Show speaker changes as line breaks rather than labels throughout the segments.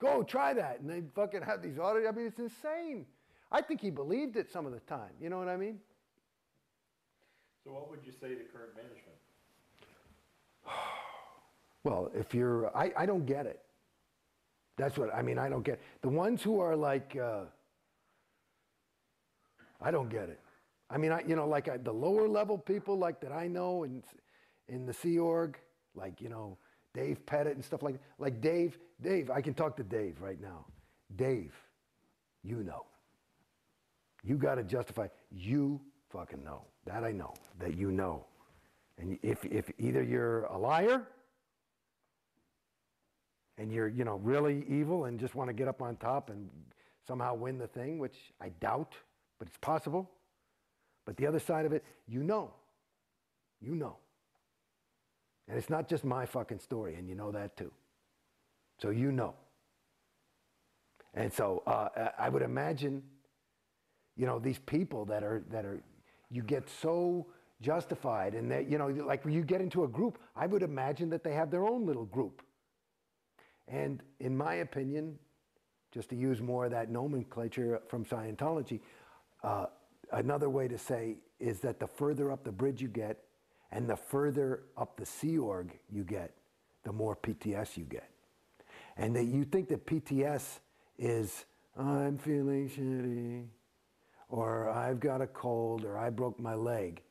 Go try that. And they fucking have these audits. I mean, it's insane. I think he believed it some of the time. You know what I mean?
So what would you say to current management?
Well, if you're, I don't get it. That's what, I mean, I don't get it. The ones who are like, I don't get it. I mean, like the lower level people like that I know in the Sea Org, like, Dave Pettit and stuff like that. Like Dave, I can talk to Dave right now. Dave, you know. You got to justify, you fucking know. That I know, that you know. And if either you're a liar and you're, really evil and just want to get up on top and somehow win the thing, which I doubt, but it's possible. But the other side of it, you know. You know. And it's not just my fucking story, and you know that too. So you know. And so I would imagine, these people that are, you get so justified, and that, like when you get into a group, I would imagine that they have their own little group. And in my opinion, just to use more of that nomenclature from Scientology, another way to say is that the further up the bridge you get, and the further up the Sea Org you get, the more PTS you get. And that you think that PTS is, I'm feeling shitty, or I've got a cold, or I broke my leg,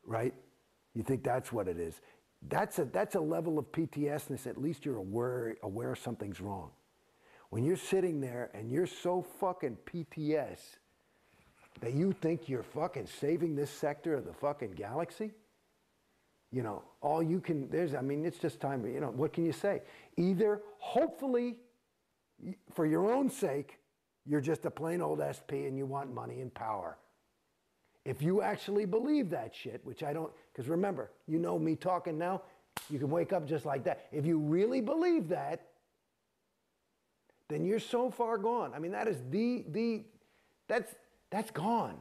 right? You think that's what it is. That's a level of PTSness, at least you're aware something's wrong. When you're sitting there and you're so fucking PTS that you think you're fucking saving this sector of the fucking galaxy, all you can, it's just time, what can you say? Either, hopefully, for your own sake, you're just a plain old SP and you want money and power. If you actually believe that shit, which I don't, because remember, me talking now, you can wake up just like that. If you really believe that, then you're so far gone. I mean, that is that's gone.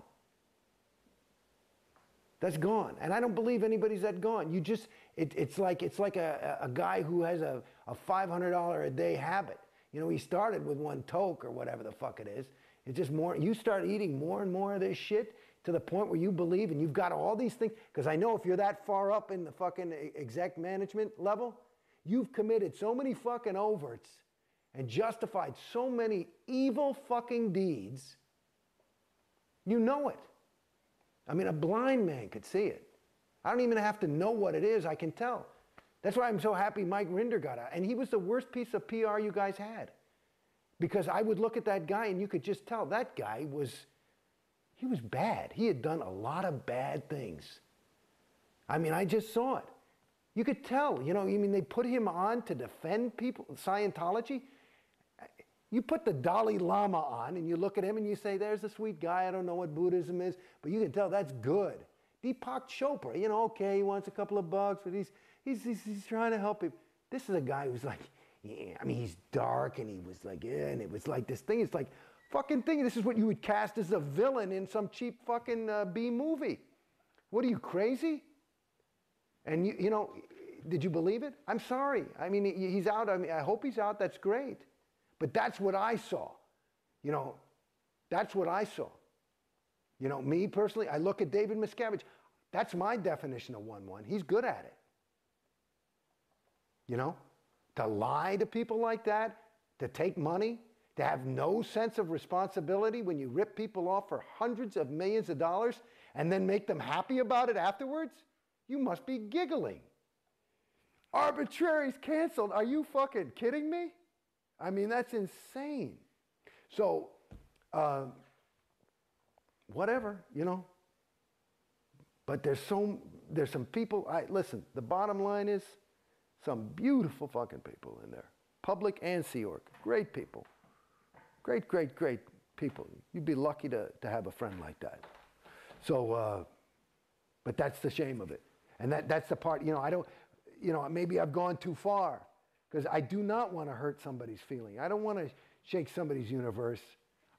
That's gone. And I don't believe anybody's that gone. You just, it's like a guy who has a $500 a day habit. He started with one toke or whatever the fuck it is. It's just more, you start eating more and more of this shit to the point where you believe, and you've got all these things, because I know if you're that far up in the fucking exec management level, you've committed so many fucking overts and justified so many evil fucking deeds, you know it. I mean, a blind man could see it. I don't even have to know what it is, I can tell. That's why I'm so happy Mike Rinder got out. And he was the worst piece of PR you guys had. Because I would look at that guy and you could just tell that guy he was bad. He had done a lot of bad things. I mean, I just saw it. You could tell, they put him on to defend people, Scientology. You put the Dalai Lama on and you look at him and you say, there's a sweet guy, I don't know what Buddhism is, but you can tell that's good. Deepak Chopra, okay, he wants a couple of bucks, but he's trying to help him. This is a guy who's like, yeah, he's dark, and he was like, yeah, and it was like this thing, it's like, fucking thing, this is what you would cast as a villain in some cheap fucking B movie. What are you, crazy? And did you believe it? I'm sorry. I mean, he's out, I hope he's out, that's great. But that's what I saw. That's what I saw. Me personally, I look at David Miscavige. That's my definition of 1-1. He's good at it. To lie to people like that, to take money, to have no sense of responsibility when you rip people off for hundreds of millions of dollars and then make them happy about it afterwards? You must be giggling. Arbitrary's canceled. Are you fucking kidding me? I mean, that's insane. So, whatever, But there's some people, listen, the bottom line is some beautiful fucking people in there. Public and Sea Org. Great people. Great, great, great people. You'd be lucky to have a friend like that. So, but that's the shame of it. And that's the part, I don't, maybe I've gone too far. Because I do not want to hurt somebody's feeling. I don't want to shake somebody's universe.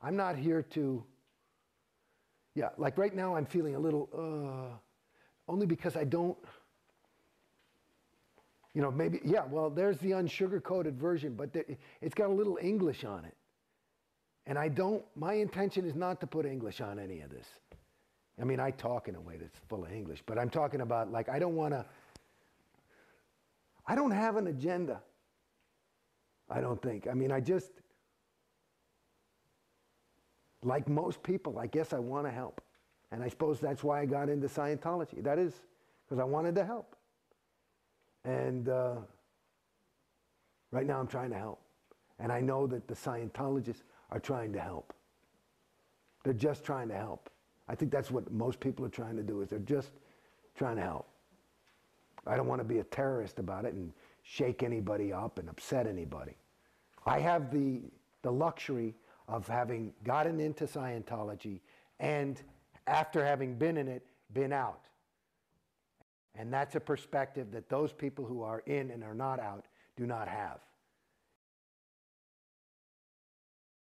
I'm not here to, like right now I'm feeling a little, only because I don't, You know, maybe, yeah, well, there's the unsugar-coated version, but it's got a little English on it. And my intention is not to put English on any of this. I mean, I talk in a way that's full of English, but I'm talking about, like, I don't have an agenda. I don't think. I mean, like most people, I guess I want to help. And I suppose that's why I got into Scientology. That is because I wanted to help. And right now I'm trying to help. And I know that the Scientologists are trying to help. They're just trying to help. I think that's what most people are trying to do, is they're just trying to help. I don't want to be a terrorist about it and shake anybody up and upset anybody. I have the luxury of having gotten into Scientology and, after having been in it, been out. And that's a perspective that those people who are in and are not out do not have.